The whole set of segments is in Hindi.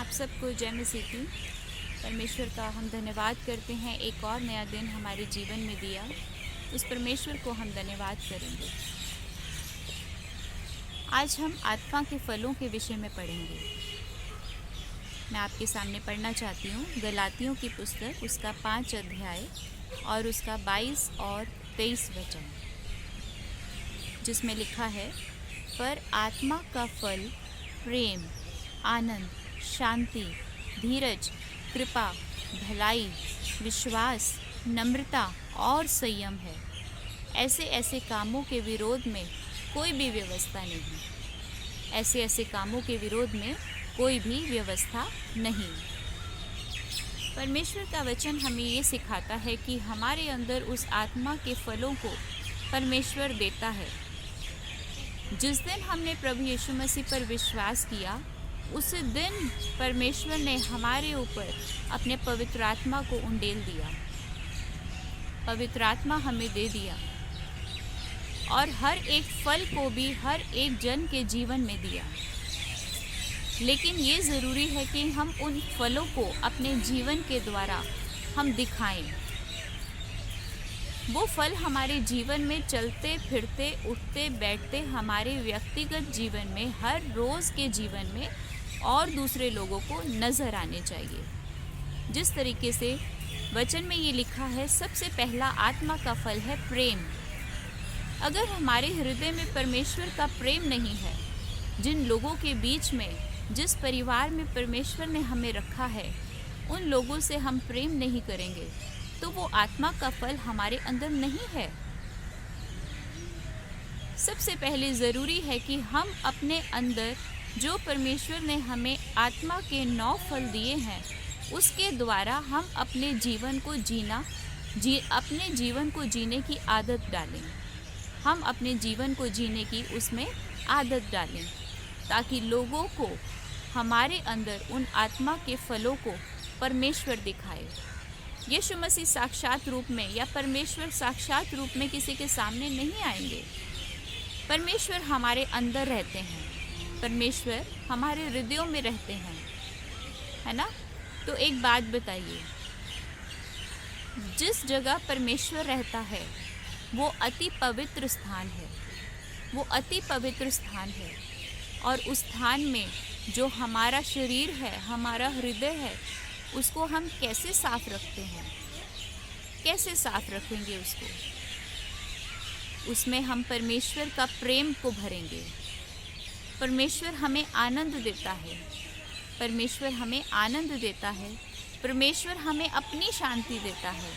आप सबको जय मसीह की। परमेश्वर का हम धन्यवाद करते हैं, एक और नया दिन हमारे जीवन में दिया। उस परमेश्वर को हम धन्यवाद करेंगे। आज हम आत्मा के फलों के विषय में पढ़ेंगे। मैं आपके सामने पढ़ना चाहती हूँ गलातियों की पुस्तक, उसका 5 अध्याय और उसका 22 और 23 वचन, जिसमें लिखा है, पर आत्मा का फल प्रेम, आनंद, शांति, धीरज, कृपा, भलाई, विश्वास, नम्रता और संयम है। ऐसे ऐसे कामों के विरोध में कोई भी व्यवस्था नहीं। ऐसे ऐसे कामों के विरोध में कोई भी व्यवस्था नहीं। परमेश्वर का वचन हमें ये सिखाता है कि हमारे अंदर उस आत्मा के फलों को परमेश्वर देता है। जिस दिन हमने प्रभु यीशु मसीह पर विश्वास किया, उस दिन परमेश्वर ने हमारे ऊपर अपने पवित्र आत्मा को उंडेल दिया। पवित्र आत्मा हमें दे दिया और हर एक फल को भी हर एक जन के जीवन में दिया। लेकिन ये ज़रूरी है कि हम उन फलों को अपने जीवन के द्वारा हम दिखाएं। वो फल हमारे जीवन में चलते फिरते, उठते बैठते, हमारे व्यक्तिगत जीवन में, हर रोज़ के जीवन में और दूसरे लोगों को नज़र आने चाहिए। जिस तरीके से वचन में ये लिखा है, सबसे पहला आत्मा का फल है प्रेम। अगर हमारे हृदय में परमेश्वर का प्रेम नहीं है, जिन लोगों के बीच में, जिस परिवार में परमेश्वर ने हमें रखा है, उन लोगों से हम प्रेम नहीं करेंगे, तो वो आत्मा का फल हमारे अंदर नहीं है। सबसे पहले ज़रूरी है कि हम अपने अंदर जो परमेश्वर ने हमें आत्मा के 9 फल दिए हैं, उसके द्वारा हम अपने जीवन को जीने की आदत डालें। हम अपने जीवन को जीने की उसमें आदत डालें, ताकि लोगों को हमारे अंदर उन आत्मा के फलों को परमेश्वर दिखाए। यीशु मसीह साक्षात रूप में या परमेश्वर साक्षात रूप में किसी के सामने नहीं आएंगे। परमेश्वर हमारे अंदर रहते हैं, परमेश्वर हमारे हृदयों में रहते हैं, है ना। तो एक बात बताइए, जिस जगह परमेश्वर रहता है वो अति पवित्र स्थान है। वो अति पवित्र स्थान है। और उस स्थान में जो हमारा शरीर है, हमारा हृदय है, उसको हम कैसे साफ रखते हैं? कैसे साफ रखेंगे उसको? उसमें हम परमेश्वर का प्रेम को भरेंगे। परमेश्वर हमें आनंद देता है। परमेश्वर हमें आनंद देता है। परमेश्वर हमें अपनी शांति देता है।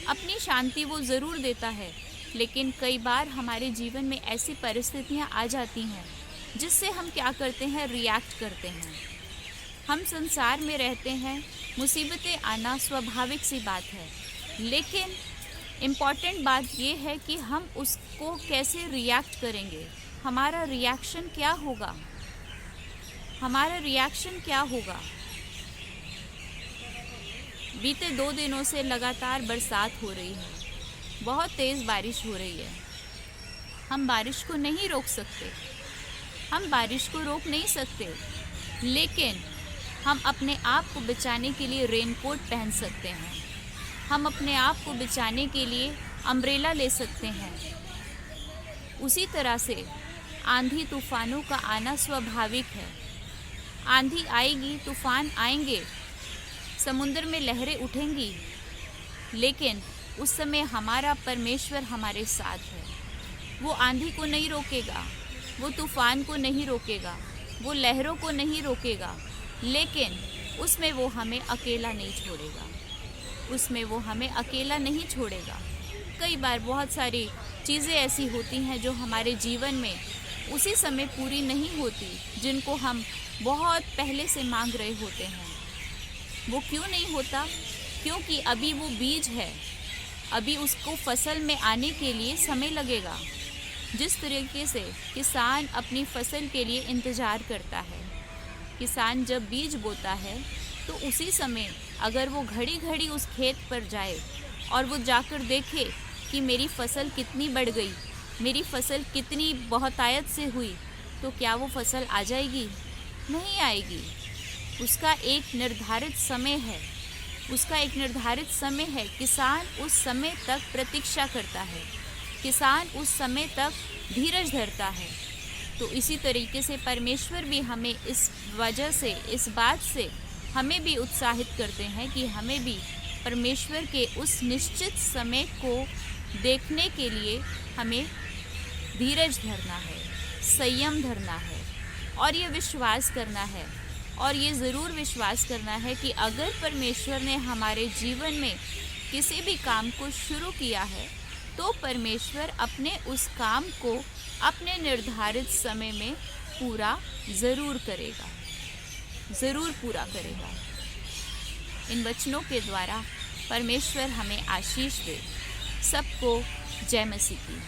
अपनी शांति वो ज़रूर देता है, लेकिन कई बार हमारे जीवन में ऐसी परिस्थितियाँ आ जाती हैं जिससे हम क्या करते हैं? रिएक्ट करते हैं। हम संसार में रहते हैं, मुसीबतें आना स्वाभाविक सी बात है, लेकिन इम्पॉर्टेंट बात ये है कि हम उसको कैसे रिएक्ट करेंगे। हमारा रिएक्शन क्या होगा? हमारा रिएक्शन क्या होगा? बीते 2 दिनों से लगातार बरसात हो रही है, बहुत तेज़ बारिश हो रही है। हम बारिश को नहीं रोक सकते, हम बारिश को रोक नहीं सकते, लेकिन हम अपने आप को बचाने के लिए रेनकोट पहन सकते हैं। हम अपने आप को बचाने के लिए अम्ब्रेला ले सकते हैं। उसी तरह से आंधी तूफानों का आना स्वाभाविक है। आंधी आएगी, तूफान आएंगे, समुद्र में लहरें उठेंगी, लेकिन उस समय हमारा परमेश्वर हमारे साथ है। वो आंधी को नहीं रोकेगा, वो तूफान को नहीं रोकेगा, वो लहरों को नहीं रोकेगा, लेकिन उसमें वो हमें अकेला नहीं छोड़ेगा। उसमें वो हमें अकेला नहीं छोड़ेगा। कई बार बहुत सारी चीज़ें ऐसी होती हैं जो हमारे जीवन में उसी समय पूरी नहीं होती, जिनको हम बहुत पहले से मांग रहे होते हैं। वो क्यों नहीं होता? क्योंकि अभी वो बीज है, अभी उसको फसल में आने के लिए समय लगेगा। जिस तरीके से किसान अपनी फसल के लिए इंतज़ार करता है, किसान जब बीज बोता है तो उसी समय अगर वो घड़ी घड़ी उस खेत पर जाए और वो जाकर देखे कि मेरी फसल कितनी बढ़ गई, मेरी फसल कितनी बहुतायत से हुई, तो क्या वो फसल आ जाएगी? नहीं आएगी। उसका एक निर्धारित समय है, उसका एक निर्धारित समय है। किसान उस समय तक प्रतीक्षा करता है, किसान उस समय तक धीरज धरता है। तो इसी तरीके से परमेश्वर भी हमें इस वजह से, इस बात से हमें भी उत्साहित करते हैं कि हमें भी परमेश्वर के उस निश्चित समय को देखने के लिए हमें धीरज धरना है, संयम धरना है और ये विश्वास करना है, और ये ज़रूर विश्वास करना है कि अगर परमेश्वर ने हमारे जीवन में किसी भी काम को शुरू किया है तो परमेश्वर अपने उस काम को अपने निर्धारित समय में पूरा ज़रूर करेगा, ज़रूर पूरा करेगा। इन वचनों के द्वारा परमेश्वर हमें आशीष दे। सबको जय मसीह की।